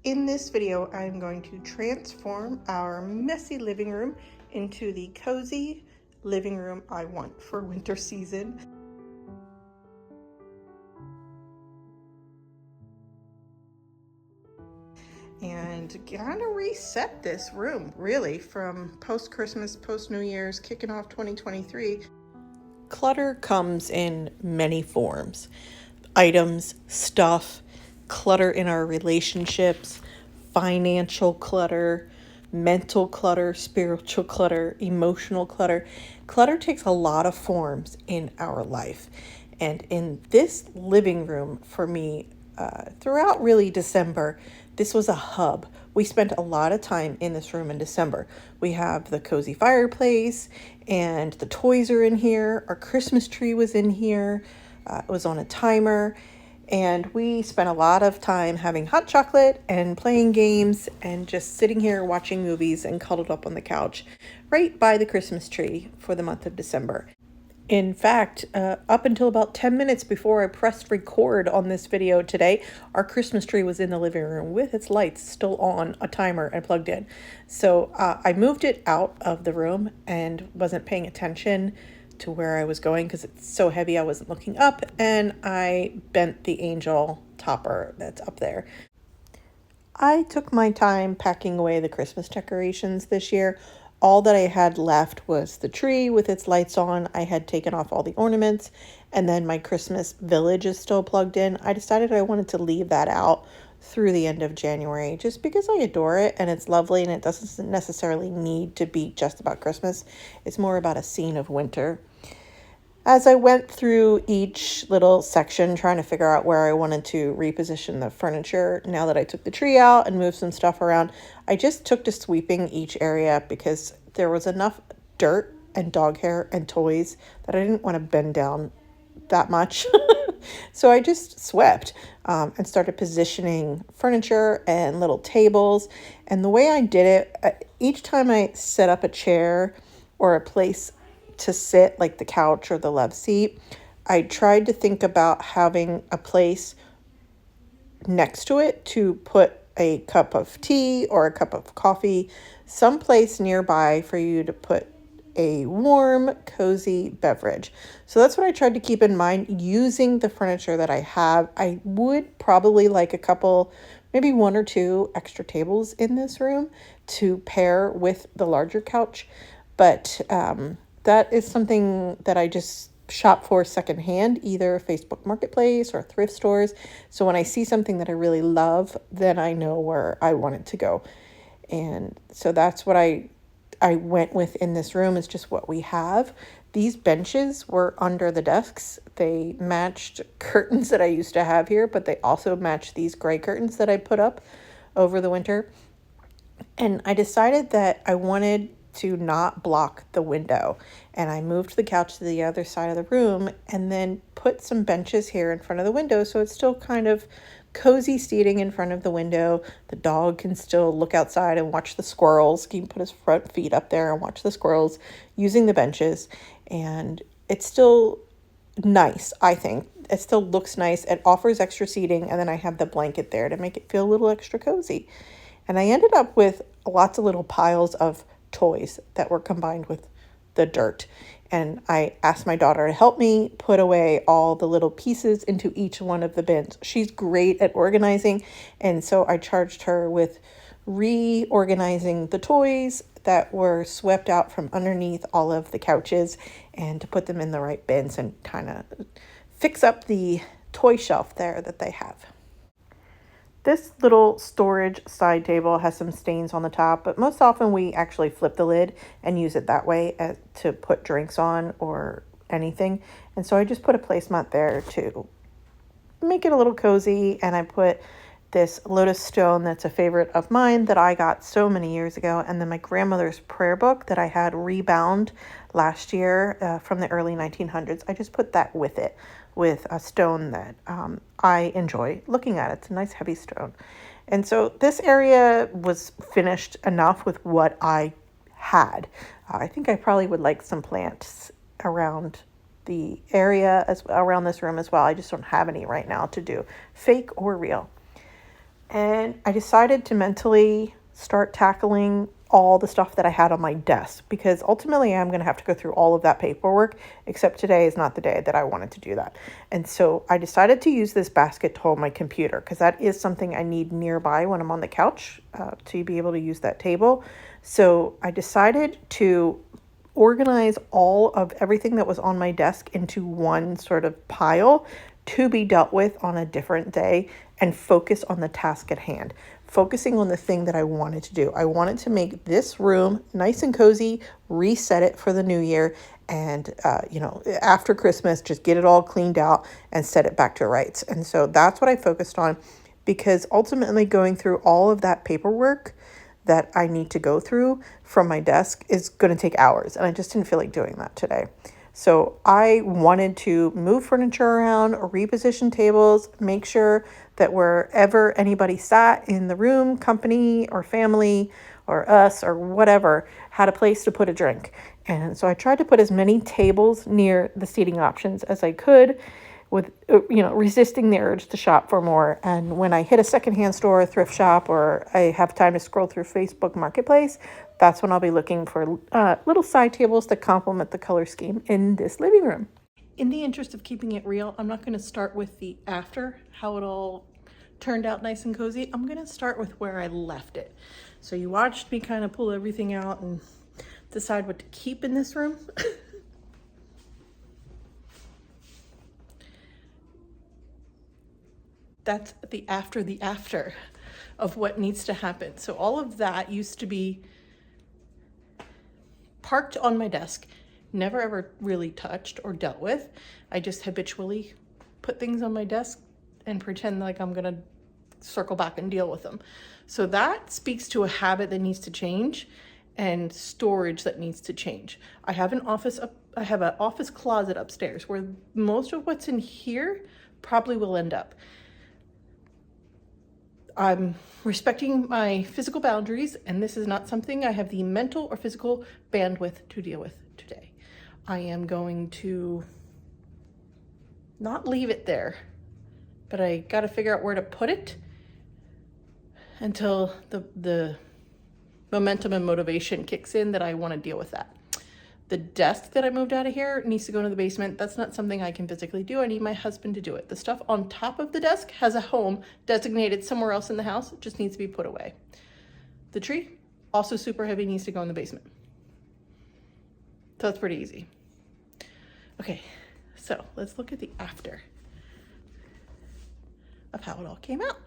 In this video, I'm going to transform our messy living room into the cozy living room I want for winter season. And kind of reset this room, really, from post-Christmas, post-New Year's, kicking off 2023. Clutter comes in many forms. Items, stuff, clutter in our relationships, financial clutter, mental clutter, spiritual clutter, emotional clutter. Clutter takes a lot of forms in our life. And in this living room for me, throughout really December, this was a hub. We spent a lot of time in this room in December. We have the cozy fireplace and the toys are in here. Our Christmas tree was in here. It was on a timer. And we spent a lot of time having hot chocolate and playing games and just sitting here watching movies and cuddled up on the couch right by the Christmas tree for the month of December. In fact, up until about 10 minutes before I pressed record on this video today, our Christmas tree was in the living room with its lights still on, a timer, and plugged in. So I moved it out of the room and wasn't paying attention to where I was going because it's so heavy I wasn't looking up, and I bent the angel topper that's up there. I took my time packing away the Christmas decorations this year. All that I had left was the tree with its lights on. I had taken off all the ornaments, and then my Christmas village is still plugged in. I decided I wanted to leave that out through the end of January just because I adore it and it's lovely, and it doesn't necessarily need to be just about Christmas. It's more about a scene of winter. As I went through each little section trying to figure out where I wanted to reposition the furniture, now that I took the tree out and moved some stuff around, I just took to sweeping each area because there was enough dirt and dog hair and toys that I didn't want to bend down that much. So I just swept and started positioning furniture and little tables. And the way I did it, each time I set up a chair or a place to sit, like the couch or the love seat, I tried to think about having a place next to it to put a cup of tea or a cup of coffee, someplace nearby for you to put a warm, cozy beverage. So that's what I tried to keep in mind using the furniture that I have. I would probably like a couple, maybe one or two extra tables in this room to pair with the larger couch, but that is something that I just shop for secondhand, either Facebook Marketplace or thrift stores. So when I see something that I really love, then I know where I want it to go. And so that's what I went with in this room, is just what we have. These benches were under the desks. They matched curtains that I used to have here, but they also matched these gray curtains that I put up over the winter. And I decided that I wanted to not block the window, and I moved the couch to the other side of the room and then put some benches here in front of the window, so it's still kind of cozy seating in front of the window. The dog can still look outside and watch the squirrels. He can put his front feet up there and watch the squirrels using the benches, and it's still nice. I think it still looks nice. It offers extra seating, and then I have the blanket there to make it feel a little extra cozy. And I ended up with lots of little piles of toys that were combined with the dirt. And I asked my daughter to help me put away all the little pieces into each one of the bins. She's great at organizing, and so I charged her with reorganizing the toys that were swept out from underneath all of the couches and to put them in the right bins and kind of fix up the toy shelf there that they have. This little storage side table has some stains on the top, but most often we actually flip the lid and use it that way to put drinks on or anything. And so I just put a placemat there to make it a little cozy, and I put this lotus stone that's a favorite of mine that I got so many years ago, and then my grandmother's prayer book that I had rebound last year from the early 1900s. I just put that with it, with a stone that I enjoy looking at. It's a nice heavy stone. And so this area was finished enough with what I had. I think I probably would like some plants around the area around this room as well. I just don't have any right now to do, fake or real. And I decided to mentally start tackling all the stuff that I had on my desk, because ultimately I'm going to have to go through all of that paperwork, except today is not the day that I wanted to do that. And so I decided to use this basket to hold my computer, because that is something I need nearby when I'm on the couch to be able to use that table. So I decided to organize all of everything that was on my desk into one sort of pile to be dealt with on a different day, and focus on the task at hand, focusing on the thing that I wanted to do. I wanted to make this room nice and cozy, reset it for the new year, and after Christmas, just get it all cleaned out and set it back to rights. And so that's what I focused on, because ultimately going through all of that paperwork that I need to go through from my desk is going to take hours, and I just didn't feel like doing that today. So I wanted to move furniture around, reposition tables, make sure that wherever anybody sat in the room, company or family or us or whatever, had a place to put a drink. And so I tried to put as many tables near the seating options as I could, with resisting the urge to shop for more. And when I hit a secondhand store, a thrift shop, or I have time to scroll through Facebook Marketplace, that's when I'll be looking for little side tables to complement the color scheme in this living room. In the interest of keeping it real, I'm not going to start with the after, how it all turned out nice and cozy. I'm going to start with where I left it. So you watched me kind of pull everything out and decide what to keep in this room. That's the after of what needs to happen. So all of that used to be parked on my desk, never ever really touched or dealt with. I just habitually put things on my desk and pretend like I'm gonna circle back and deal with them. So that speaks to a habit that needs to change, and storage that needs to change. I have an office closet upstairs where most of what's in here probably will end up. I'm respecting my physical boundaries, and this is not something I have the mental or physical bandwidth to deal with today. I am going to not leave it there, but I got to figure out where to put it until the momentum and motivation kicks in that I want to deal with that. The desk that I moved out of here needs to go into the basement. That's not something I can physically do. I need my husband to do it. The stuff on top of the desk has a home designated somewhere else in the house. It just needs to be put away. The tree, also super heavy, needs to go in the basement. So that's pretty easy. Okay, so let's look at the after of how it all came out.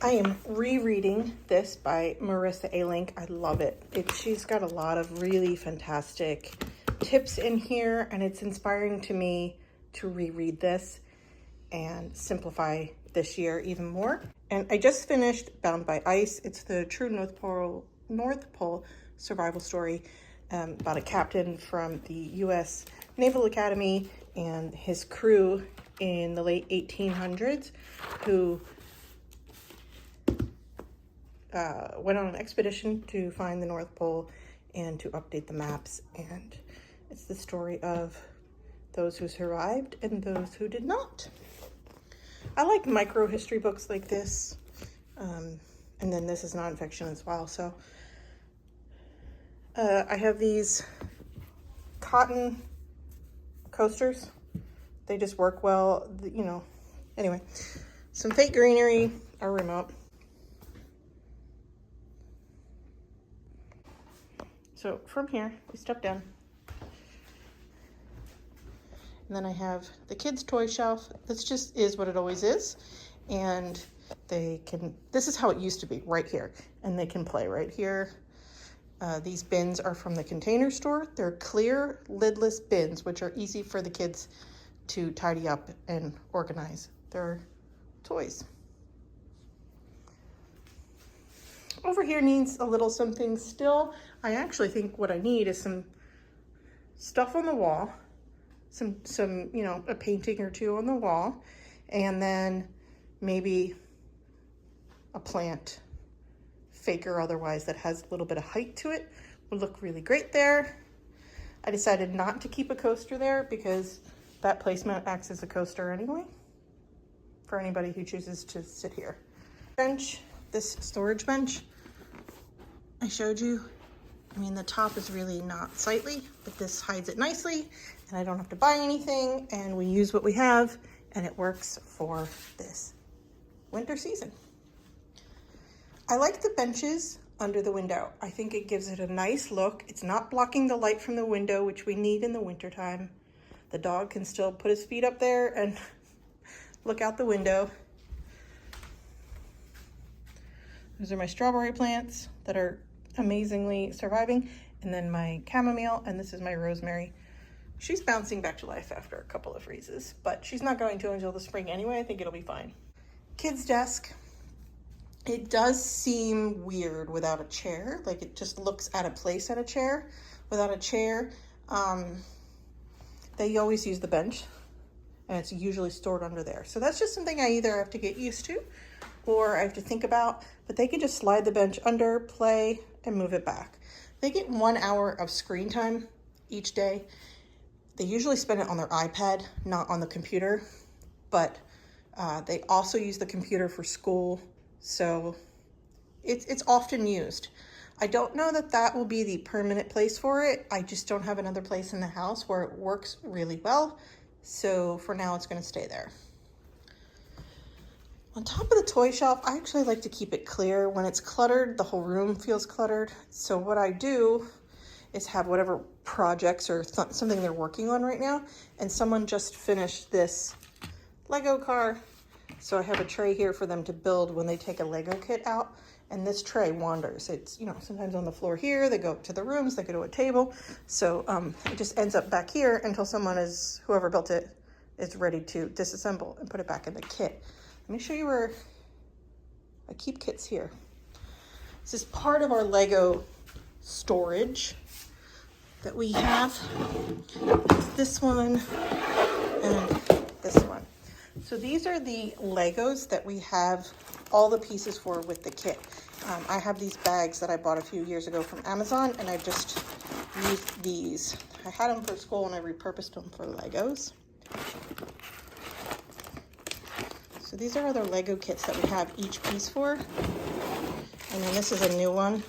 I am rereading this by Marissa A. Link. I love it. She's got a lot of really fantastic tips in here, and it's inspiring to me to reread this and simplify this year even more. And I just finished Bound by Ice. It's the true North Pole survival story about a captain from the U.S. Naval Academy and his crew in the late 1800s who went on an expedition to find the North Pole and to update the maps. And it's the story of those who survived and those who did not. I like micro history books like this. And then this is nonfiction as well. So I have these cotton coasters. They just work well, Anyway, some fake greenery, a remote. So from here, we step down. And then I have the kids' toy shelf. This just is what it always is. And this is how it used to be, right here. And they can play right here. These bins are from the Container Store. They're clear, lidless bins, which are easy for the kids to tidy up and organize their toys. Over here needs a little something still. I actually think what I need is some stuff on the wall, some a painting or two on the wall, and then maybe a plant, fake or otherwise, that has a little bit of height to it. Would look really great there. I decided not to keep a coaster there because that placemat acts as a coaster anyway. for anybody who chooses to sit here. Bench, this storage bench I showed you. I mean, the top is really not sightly, but this hides it nicely, and I don't have to buy anything, and we use what we have, and it works for this winter season. I like the benches under the window. I think it gives it a nice look. It's not blocking the light from the window, which we need in the wintertime. The dog can still put his feet up there and look out the window. Those are my strawberry plants that are amazingly surviving, and then my chamomile, and this is my rosemary. She's bouncing back to life after a couple of freezes, but she's not going to until the spring anyway. I think it'll be fine. Kids' desk. It does seem weird without a chair. Like, it just looks out of place at a chair. Without a chair, they always use the bench, and it's usually stored under there. So that's just something I either have to get used to or I have to think about, but they can just slide the bench under, play, and move it back. They get 1 hour of screen time each day. They usually spend it on their iPad, not on the computer, but they also use the computer for school, so it's often used. I don't know that that will be the permanent place for it. I just don't have another place in the house where it works really well, so for now it's going to stay there. On top of the toy shelf, I actually like to keep it clear. When it's cluttered, the whole room feels cluttered. So what I do is have whatever projects or something they're working on right now. And someone just finished this Lego car. So I have a tray here for them to build when they take a Lego kit out. And this tray wanders. It's, you know, sometimes on the floor here, they go up to the rooms, they go to a table. So it just ends up back here until whoever built it, is ready to disassemble and put it back in the kit. Let me show you where I keep kits here. This is part of our Lego storage that we have. It's this one and this one. So these are the Legos that we have all the pieces for with the kit. I have these bags that I bought a few years ago from Amazon, and I just used these. I had them for school and I repurposed them for Legos. So these are other Lego kits that we have each piece for. And then this is a new one.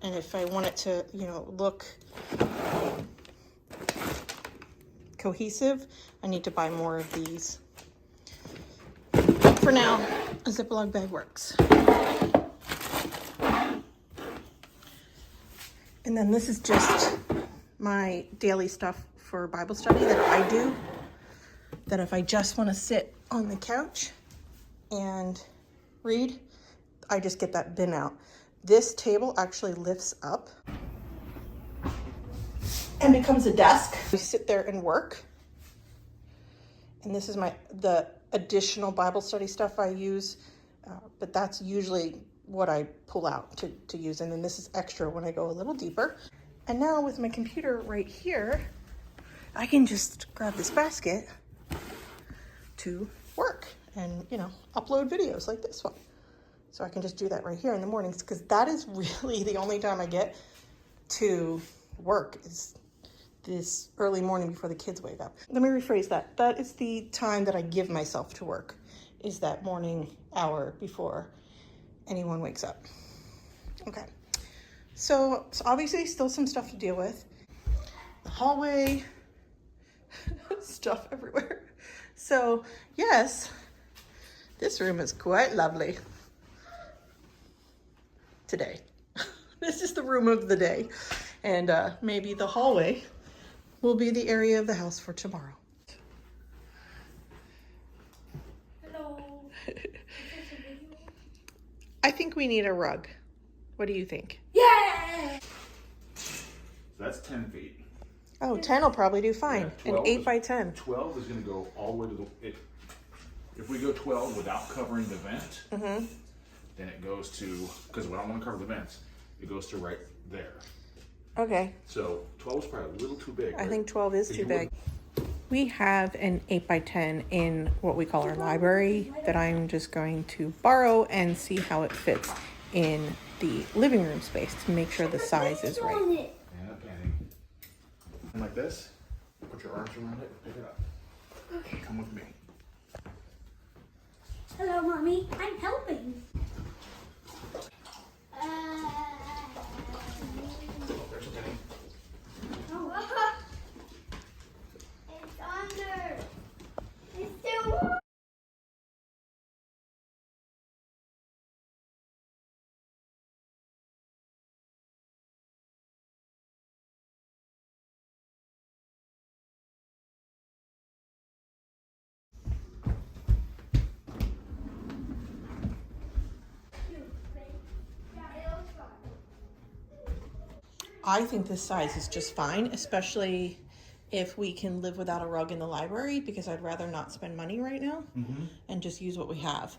And if I want it to, you know, look cohesive, I need to buy more of these. For now, a Ziploc bag works. And then this is just my daily stuff for Bible study that I do. That if I just want to sit on the couch and read, I just get that bin out. This table actually lifts up and becomes a desk. We sit there and work. And this is the additional Bible study stuff I use, but that's usually what I pull out to use. And then this is extra when I go a little deeper. And now with my computer right here, I can just grab this basket to work and, you know, upload videos like this one. So I can just do that right here in the mornings, because that is really the only time I get to work is this early morning before the kids wake up. Let me rephrase that. That is the time that I give myself to work, is that morning hour before anyone wakes up. Okay. So obviously still some stuff to deal with. The hallway, stuff everywhere. So yes, this room is quite lovely today. This is the room of the day. And maybe the hallway will be the area of the house for tomorrow. Hello. I think we need a rug. What do you think? Yeah! That's 10 feet. Oh, 10 will probably do fine. Yeah, An 8 by 10. 12 is going to go all the way to the... If we go 12 without covering the vent, then it goes to... Because we don't want to cover the vents. It goes to right there. Okay. So 12 is probably a little too big. I think 12 is too big. We have an 8 by 10 in what we call our library that I'm just going to borrow and see how it fits in the living room space to make sure the size is right. And up, and like this. Put your arms around it and pick it up. come with me. Hello, Mommy. I'm helping. Oh, there's a penny. Oh. It's under. It's still. I think this size is just fine, especially if we can live without a rug in the library, because I'd rather not spend money right now and just use what we have.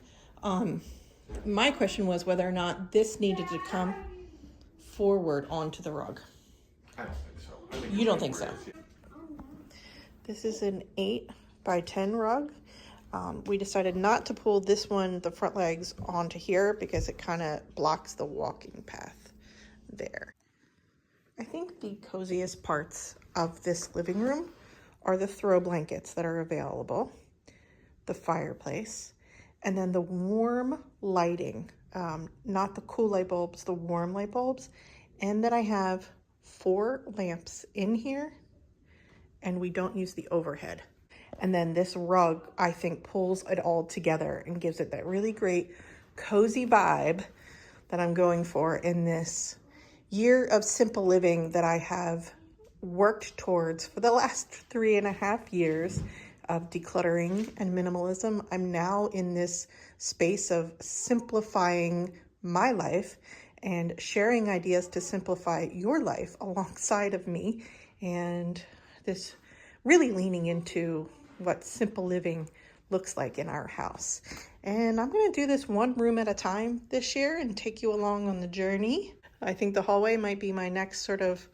My question was whether or not this needed to come forward onto the rug. I don't think so. I think You it's don't think where so? it is. This is an 8 by 10 rug. We decided not to pull this one, the front legs, onto here because it kind of blocks the walking path there. I think the coziest parts of this living room are the throw blankets that are available, the fireplace, and then the warm lighting, not the cool light bulbs, the warm light bulbs. And then I have 4 lamps in here, and we don't use the overhead. And then this rug, I think, pulls it all together and gives it that really great cozy vibe that I'm going for in this year of simple living that I have worked towards for the last 3.5 years of decluttering and minimalism. I'm now in this space of simplifying my life and sharing ideas to simplify your life alongside of me, and this really leaning into what simple living looks like in our house. And I'm going to do this one room at a time this year and take you along on the journey. I think the hallway might be my next sort of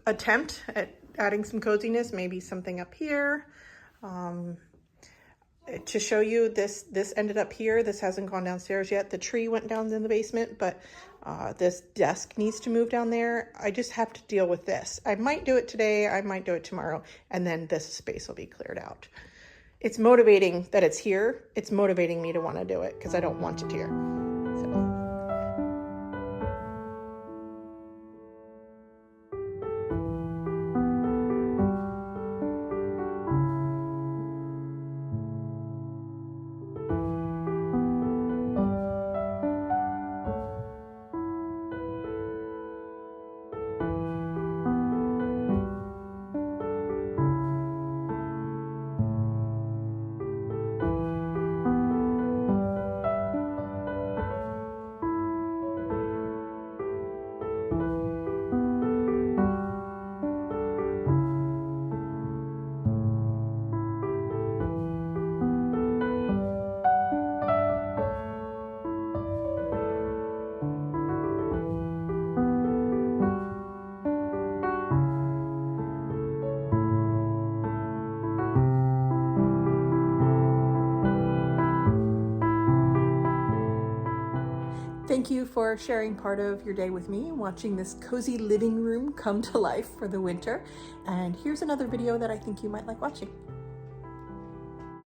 attempt at adding some coziness, maybe something up here. To show you, this ended up here. This hasn't gone downstairs yet. The tree went down in the basement, but this desk needs to move down there. I just have to deal with this. I might do it today, I might do it tomorrow, and then this space will be cleared out. It's motivating that it's here. It's motivating me to want to do it because I don't want it here. So. Thank you for sharing part of your day with me and watching this cozy living room come to life for the winter. And here's another video that I think you might like watching.